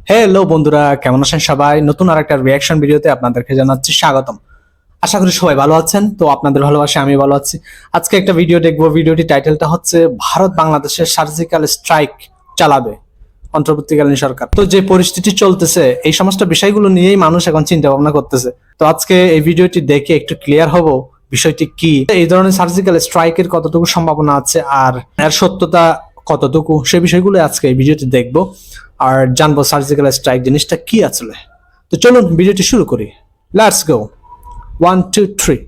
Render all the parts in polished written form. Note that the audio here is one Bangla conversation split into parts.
হ্যালো বন্ধুরা, কেমন আছেন সবাই? নতুন আরেকটা রিয়াকশন ভিডিওতে আপনাদেরকে জানাচ্ছি স্বাগতম। আশা করি সবাই ভালো আছেন। তো আপনাদের ভালোবাসা আমি ভালো আছি। আজকে একটা ভিডিও দেখবো। ভিডিওটি টাইটেলটা হচ্ছে ভারত বাংলাদেশের সার্জিক্যাল স্ট্রাইক চালাবে অন্তর্বর্তীকালীন সরকার। তো যে পরিস্থিতি চলতেছে, এই সমস্ত বিষয়গুলো নিয়েই মানুষ এখন চিন্তা ভাবনা করতেছে। তো আজকে এই ভিডিওটি দেখে একটু ক্লিয়ার হব বিষয়টি কি, এই ধরনের সার্জিক্যাল স্ট্রাইকের কতটুকু সম্ভাবনা আছে আর এর সত্যতা কতটুকু, সে বিষয়গুলো আজকে এই ভিডিওতে দেখবো আর জানবো সার্জিক্যাল স্ট্রাইক জিনিসটা কি আসলে। তো চলুন ভিডিওটি শুরু করি। Let's go. 1 2 3।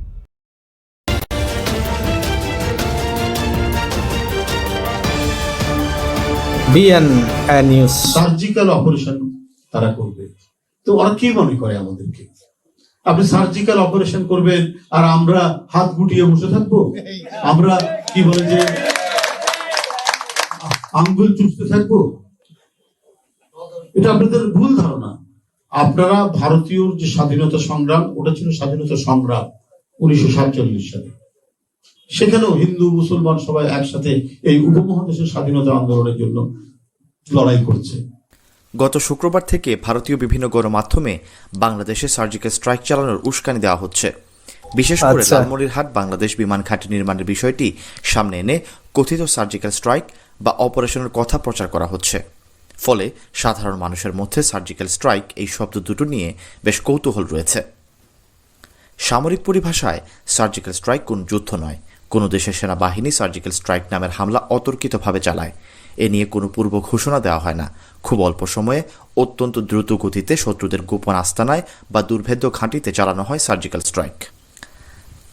BNA news. Surgical operation তারা করবে, তো ওরা কি মনে করে আমাদেরকে? আপনি সার্জিক্যাল অপারেশন করবেন আর আমরা হাত গুটিয়ে বসে থাকবো? আমরা কি বলে যে আঙ্গুল চুষতে থাকবো? এটা আপনাদের ভুল ধারণা। আপনারা ভারতীয় যে স্বাধীনতা সংগ্রাম, ওটা ছিল স্বাধীনতা সংগ্রাম 1947 সালে। সেখানেও হিন্দু মুসলমান সবাই একসাথে এই উপমহাদেশের স্বাধীনতা আন্দোলনের জন্য লড়াই করছে। গত শুক্রবার থেকে ভারতীয় বিভিন্ন গণমাধ্যমে বাংলাদেশে সার্জিক্যাল স্ট্রাইক চালানোর উস্কানি দেওয়া হচ্ছে। বিশেষ করে লালমনিরহাট বাংলাদেশ বিমান ঘাঁটি নির্মাণের বিষয়টি সামনে এনে কথিত সার্জিক্যাল স্ট্রাইক বা অপারেশনের কথা প্রচার করা হচ্ছে। ফলে সাধারণ মানুষের মধ্যে সার্জিক্যাল স্ট্রাইক এই শব্দ দুটো নিয়ে বেশ কৌতূহল রয়েছে। সামরিক পরিভাষায় সার্জিক্যাল স্ট্রাইক কোন যুদ্ধ নয়। কোনো দেশের সেনাবাহিনী সার্জিক্যাল স্ট্রাইক নামের হামলা অতর্কিতভাবে চালায়। এ নিয়ে কোনো পূর্ব ঘোষণা দেওয়া হয় না। খুব অল্প সময়ে অত্যন্ত দ্রুত গতিতে শত্রুদের গোপন আস্তানায় বা দুর্ভেদ্য ঘাঁটিতে চালানো হয় সার্জিক্যাল স্ট্রাইক।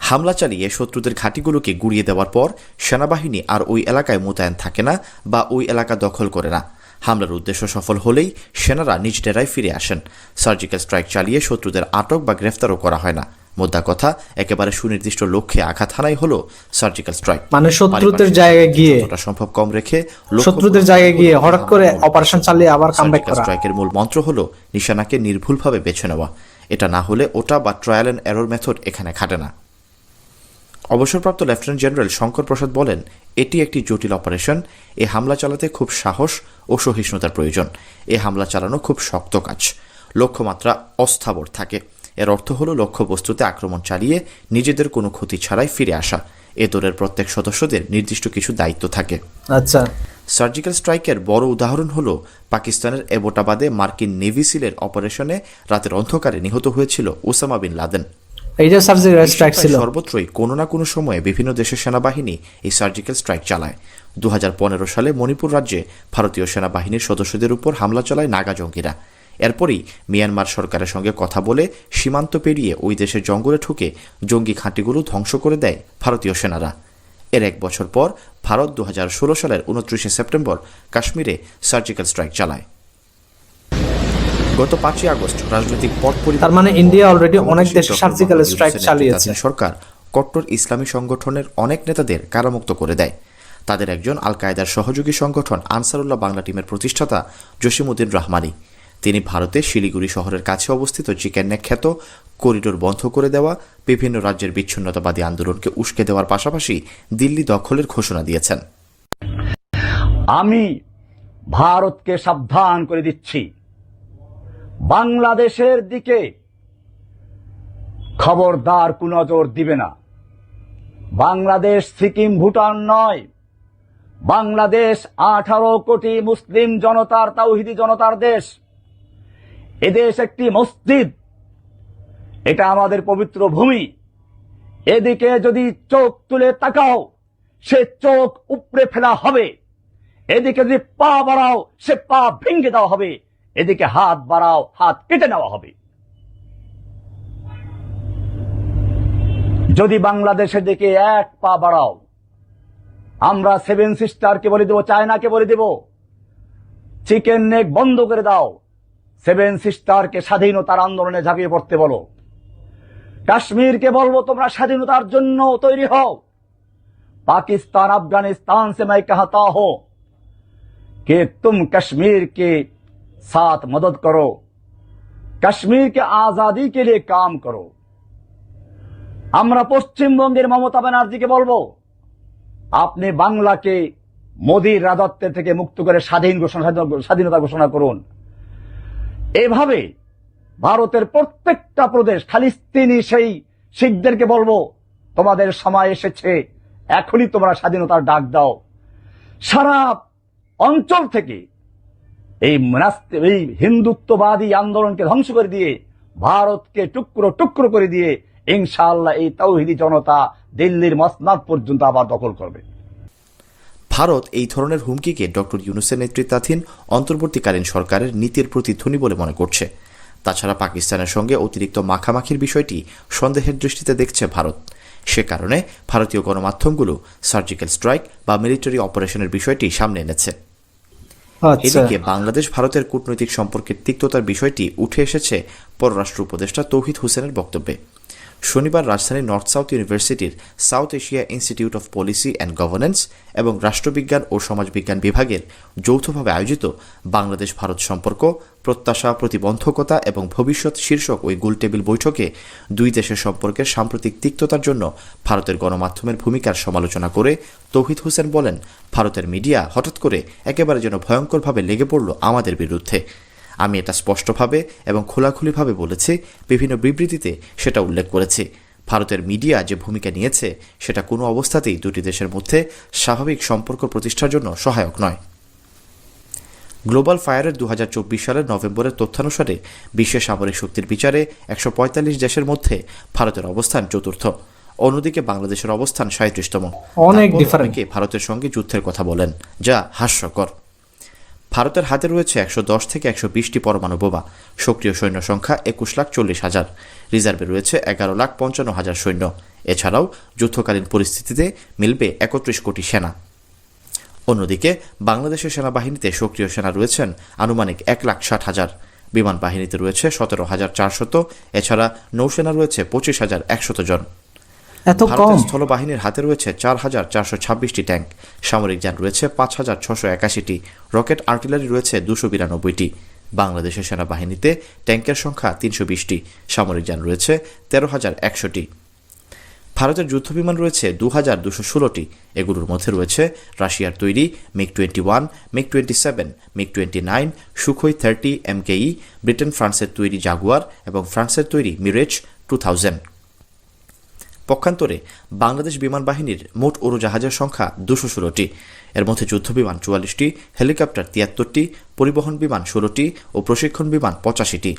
হামলা চালিয়ে শত্রুদের ঘাঁটিগুলোকে গুড়িয়ে দেওয়ার পর সেনাবাহিনী আর ওই এলাকায় মোতায়েন থাকে না বা ওই এলাকা দখল করে না। হামলার উদ্দেশ্য সফল হলেই সেনারা নিজ ডেরায় ফিরে আসেন। সার্জিক্যাল স্ট্রাইক চালিয়ে শত্রুদের আটক বা গ্রেফতারও করা হয় না। মোদ্দা কথা, একেবারে সুনির্দিষ্ট লক্ষ্যে আঘাত হানাই হলো সার্জিক্যাল স্ট্রাইক। মানে শত্রুদের জায়গায় গিয়ে, যতটা সম্ভব কম রেখে শত্রুদের জায়গায় গিয়ে হঠাৎ করে অপারেশন চালিয়ে আবার কামব্যাক করা। স্ট্রাইকের মূল মন্ত্র হলো নিশানাকে নির্ভুলভাবে বেছে নেওয়া। এটা না হলে ওটা বা ট্রায়াল এন্ড এরর মেথড এখানে খাটে না। অবসরপ্রাপ্ত লেফটেন্যান্ট জেনারেল শঙ্কর প্রসাদ বলেন, এটি একটি জটিল অপারেশন। এ হামলা চালাতে খুব সাহস ও সহিষ্ণুতার প্রয়োজন। এ হামলা চালানো খুব শক্ত কাজ। লক্ষ্যমাত্রা অস্থাবর থাকে। এর অর্থ হলো লক্ষ্যবস্তুতে আক্রমণ চালিয়ে নিজেদের কোনো ক্ষতি ছাড়াই ফিরে আসা। এ দলের প্রত্যেক সদস্যদের নির্দিষ্ট কিছু দায়িত্ব থাকে। আচ্ছা, সার্জিক্যাল স্ট্রাইকের বড় উদাহরণ হলো পাকিস্তানের এবটাবাদে মার্কিন নেভি সিলের অপারেশনে রাতের অন্ধকারে নিহত হয়েছিল ওসামা বিন লাদেন। এইটা সার্জিক্যাল স্ট্রাইক ছিল। সর্বত্রই কোনো না কোনো সময়ে বিভিন্ন দেশের সেনাবাহিনী এই সার্জিক্যাল স্ট্রাইক চালায়। 2015 সালে মণিপুর রাজ্যে ভারতীয় সেনাবাহিনীর সদস্যদের উপর হামলা চালায় নাগা জঙ্গিরা। এরপরই মিয়ানমার সরকারের সঙ্গে কথা বলে সীমান্ত পেরিয়ে ওই দেশের জঙ্গলে ঢুকে জঙ্গি ঘাঁটিগুলো ধ্বংস করে দেয় ভারতীয় সেনারা। এর এক বছর পর ভারত 2016 সালের 29 সেপ্টেম্বর কাশ্মীরে সার্জিক্যাল স্ট্রাইক চালায়। গত 5 আগস্ট রাজনৈতিক পট পরিবর্তন, তার মানে ইন্ডিয়া অলরেডি অনেক দেশে সার্জিক্যাল স্ট্রাইক চালিয়েছে। সরকার কট্টর ইসলামী সংগঠনের অনেক নেতাদের কারামুক্ত করে দেয়। তাদের একজন আল কায়েদার সহযোগী সংগঠন আনসারুল্লাহ বাংলা টিমের প্রতিষ্ঠাতা জসিমউদ্দিন রহমানি। তিনি ভারতের শিলিগুড়ি শহরের কাছে অবস্থিত চিকেন নেক খ্যাত করিডোর বন্ধ করে দেওয়া, বিভিন্ন রাজ্যের বিচ্ছিন্নতাবাদী আন্দোলনকে উস্কে দেওয়ার পাশাপাশি দিল্লি দখলের ঘোষণা দিয়েছেন। আমি ভারতকে সাবধান করে দিচ্ছি, বাংলাদেশের দিকে খবরদার কুনজর দিবে না। বাংলাদেশ সিকিম ভুটান নয়। বাংলাদেশ 18 কোটি মুসলিম জনতার, তাওহিদি জনতার দেশ। এদেশ একটি মসজিদ। এটা আমাদের পবিত্র ভূমি। এদিকে যদি চোখ তুলে তাকাও, সে চোখ উপড়ে ফেলা হবে। এদিকে যদি পা বাড়াও, সে পা ভেঙে দেওয়া হবে। এদিকে হাত বাড়াও, হাত কেটে নেওয়া হবে। যদি বাংলাদেশের দিকে এক পা বাড়াও, আমরা 7 সিস্টারকে বলে দেব, চায়নাকে বলে দেব, চিকেন নেক বন্ধ করে দাও। 7 সিস্টারকে স্বাধীনতার আন্দোলনে ঝাঁপিয়ে পড়তে বলো। কাশ্মীরকে বলবো, তোমরা স্বাধীনতার জন্য তৈরি হও। पाकिस्तान अफगानिस्तान से मैं कहता हूं कि तुम कश्मीर के साथ मदद करो, कश्मीर के आजादी के लिए काम करो। আমরা পশ্চিমবঙ্গের মমতা ব্যানার্জিকে বলবো, আপনি বাংলাকে মোদির রাজত্বের থেকে মুক্ত করে স্বাধীনতা ঘোষণা করুন। এভাবে ভারতের প্রত্যেকটা প্রদেশ, খালিস্তিনি সেই শিখদেরকে বলবো, তোমাদের সময় এসেছে, এখনই তোমরা স্বাধীনতার ডাক দাও। সারা অঞ্চল থেকে এই হিন্দুত্ববাদী আন্দোলনকে ধ্বংস করে দিয়ে, ভারতকে টুকরো টুকরো করে দিয়ে ইনশাআল্লাহ এই তাওহিদি জনতা দিল্লির মসনাদ পর্যন্ত আবার দখল করবে। ভারত এই ধরনের হুমকিকে ডক্টর ইউনূসের নেতৃত্বাধীন অন্তর্বর্তীকালীন সরকারের নীতির প্রতিধ্বনি বলে মনে করছে। তাছাড়া পাকিস্তানের সঙ্গে অতিরিক্ত মাখামাখির বিষয়টি সন্দেহের দৃষ্টিতে দেখছে ভারত। সে কারণে ভারতীয় গণমাধ্যমগুলো সার্জিক্যাল স্ট্রাইক বা মিলিটারি অপারেশনের বিষয়টি সামনে এনেছে। এদিকে বাংলাদেশ ভারতের কূটনৈতিক সম্পর্কের তিক্ততার বিষয়টি উঠে এসেছে পররাষ্ট্র উপদেষ্টা তৌহিদ হোসেনের বক্তব্যে। শনিবার রাজধানীর নর্থ সাউথ ইউনিভার্সিটির south Asia institute of policy and governance এবং রাষ্ট্রবিজ্ঞান ও সমাজবিজ্ঞান বিভাগের যৌথভাবে আয়োজিত বাংলাদেশ ভারত সম্পর্ক, প্রত্যাশা, প্রতিবন্ধকতা এবং ভবিষ্যৎ শীর্ষক ওই গোলটেবিল বৈঠকে দুই দেশের সম্পর্কের সাম্প্রতিক তিক্ততার জন্য ভারতের গণমাধ্যমের ভূমিকার সমালোচনা করে তৌহিদ হোসেন বলেন, ভারতের মিডিয়া হঠাৎ করে একেবারে যেন ভয়ঙ্করভাবে লেগে পড়ল আমাদের বিরুদ্ধে। আমি এটা স্পষ্টভাবে এবং খোলাখুলিভাবে বলেছি, বিভিন্ন বিবৃতিতে সেটা উল্লেখ করেছি। ভারতের মিডিয়া যে ভূমিকা নিয়েছে সেটা কোনো অবস্থাতেই দুটি দেশের মধ্যে স্বাভাবিক সম্পর্ক প্রতিষ্ঠার জন্য সহায়ক নয়। গ্লোবাল ফায়ারের 2024 সালের নভেম্বরের তথ্যানুসারে বিশ্বের সামরিক শক্তির বিচারে 145 দেশের মধ্যে ভারতের অবস্থান চতুর্থ। অন্যদিকে বাংলাদেশের অবস্থান 37তম। অনেক ডিফারেন্ট। ভারতের সঙ্গে যুদ্ধের কথা বলেন, যা হাস্যকর। ভারতের হাতে রয়েছে 110 থেকে 120টি পরমাণু বোমা, সক্রিয় সৈন্য সংখ্যা 21,40,000, রিজার্ভে রয়েছে 11,55,000 সৈন্য। এছাড়াও যুদ্ধকালীন পরিস্থিতিতে মিলবে 31 কোটি সেনা। অন্যদিকে বাংলাদেশের সেনাবাহিনীতে সক্রিয় সেনা রয়েছেন আনুমানিক 1,60,000, বিমান বাহিনীতে রয়েছে 17,400, এছাড়া নৌসেনা রয়েছে 25,100 জন। ভারতের স্থলবাহিনীর হাতে রয়েছে 4,426টি ট্যাঙ্ক, সামরিক যান রয়েছে 5,681টি, রকেট আর্টিলারি রয়েছে 292টি। বাংলাদেশের সেনাবাহিনীতে ট্যাঙ্কের সংখ্যা 320টি, সামরিক যান রয়েছে 13,100টি। ভারতের যুদ্ধবিমান রয়েছে 2,216টি। এগুলোর মধ্যে রয়েছে রাশিয়ার তৈরি MiG-21, MiG-27, MiG-29, Sukhoi 30 MKE, Britain ফ্রান্সের তৈরি জাগুয়ার এবং ফ্রান্সের তৈরি মিরেজ 2000। পক্ষান্তরে বাংলাদেশ বিমান বাহিনীর মোট উড়োজাহাজের সংখ্যা 216টি। এর মধ্যে যুদ্ধবিমান 44টি, হেলিকপ্টার 73টি, পরিবহন বিমান 16টি ও প্রশিক্ষণ বিমান 85টি।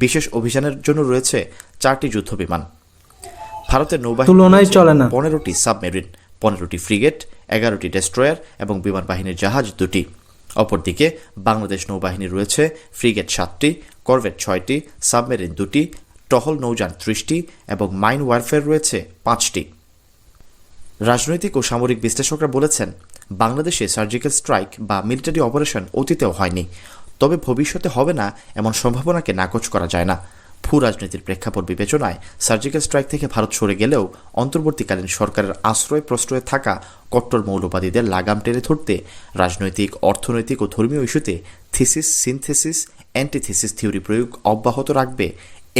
বিশেষ অভিযানের জন্য রয়েছে 4টি যুদ্ধবিমান। ভারতের নৌবাহিনী 15টি সাবমেরিন, 15টি ফ্রিগেট, 11টি ডেস্ট্রয়ার এবং বিমান বাহিনীর জাহাজ 2টি। অপরদিকে বাংলাদেশ নৌবাহিনী রয়েছে ফ্রিগেট 7টি, করভেট 6টি, সাবমেরিন 2টি, টহল নৌযান 30টি এবং মাইন ওয়ারফেয়ার রয়েছে 5টি। রাজনৈতিক ও সামরিক বিশ্লেষকরা বলেছেন, বাংলাদেশে সার্জিক্যাল স্ট্রাইক বা মিলিটারি অপারেশন অতীতেও হয়নি, তবে ভবিষ্যতে হবে না এমন সম্ভাবনাকে নাকচ করা যায় না। ভূ রাজনীতির প্রেক্ষাপট বিবেচনায় সার্জিক্যাল স্ট্রাইক থেকে ভারত সরে গেলেও অন্তর্বর্তীকালীন সরকারের আশ্রয় প্রশ্রয়ে থাকা কট্টর মৌলবাদীদের লাগাম টেনে ধরতে রাজনৈতিক, অর্থনৈতিক ও ধর্মীয় ইস্যুতে থিসিস, সিনথেসিস, অ্যান্টিথিসিস থিওরি প্রয়োগ অব্যাহত রাখবে,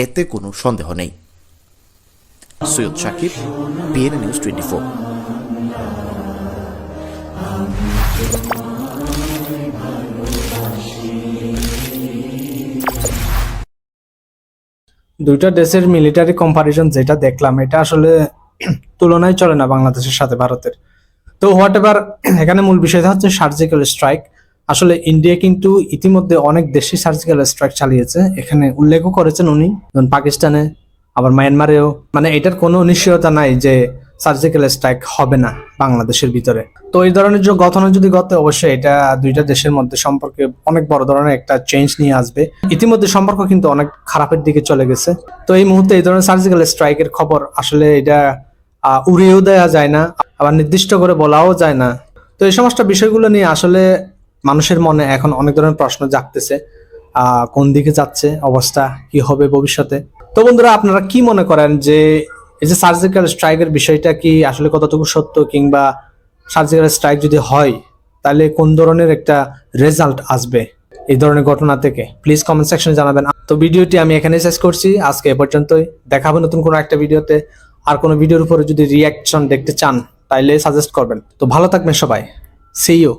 এতে কোনো সন্দেহ নেই। Syed Shakib, BNN news 24। দুইটা দেশের মিলিটারি কম্পারিজন যেটা দেখলাম, এটা আসলে তুলনায় চলে না বাংলাদেশের সাথে ভারতের। তো হোয়াট এভার, এখানে মূল বিষয়টা হচ্ছে সার্জিক্যাল স্ট্রাইক। আসলে ইন্ডিয়া কিন্তু ইতিমধ্যে অনেক দেশে সার্জিক্যাল স্ট্রাইক চালিয়েছে, এখানে উল্লেখও করেছেন উনি, যেমন পাকিস্তানে, আবার মায়ানমারেও। মানে এটার কোনো নিশ্চয়তা নাই যে সার্জিক্যাল স্ট্রাইক হবে না বাংলাদেশের ভিতরে। তো এই ধরনের যে ঘটনা যদি ঘটে, অবশ্যই এটা দুইটা দেশের মধ্যে সম্পর্কে অনেক বড় ধরনের একটা চেঞ্জ নিয়ে আসবে। ইতিমধ্যে সম্পর্ক কিন্তু অনেক খারাপের দিকে চলে গেছে। তো এই মুহূর্তে এই ধরনের সার্জিক্যাল স্ট্রাইকের খবর আসলে এটা উড়িয়েও দেওয়া যায় না, আবার নির্দিষ্ট করে বলাও যায় না। তো এই সমস্ত বিষয়গুলো নিয়ে আসলে মানুষের মনে এখন অনেক ধরনের প্রশ্ন জাগতেছে, কোন দিকে যাচ্ছে অবস্থা, কি হবে ভবিষ্যতে। তো বন্ধুরা, আপনারা কি মনে করেন যে এই যে সার্জিক্যাল স্ট্রাইকের বিষয়টা কি আসলে কতটুকু সত্য, কিংবা সার্জিক্যাল স্ট্রাইক যদি হয় তাহলে কোন ধরনের একটা রেজাল্ট আসবে এই ধরনের ঘটনা থেকে? প্লিজ কমেন্ট সেকশনে জানাবেন। তো ভিডিওটি আমি এখানে শেষ করছি, আজকে এ পর্যন্তই। দেখা হবে নতুন কোনো একটা ভিডিওতে। আর কোনো ভিডিওর উপরে যদি রিয়াকশন দেখতে চান তাইলে সাজেস্ট করবেন। তো ভালো থাকবেন সবাই, সি ইউ।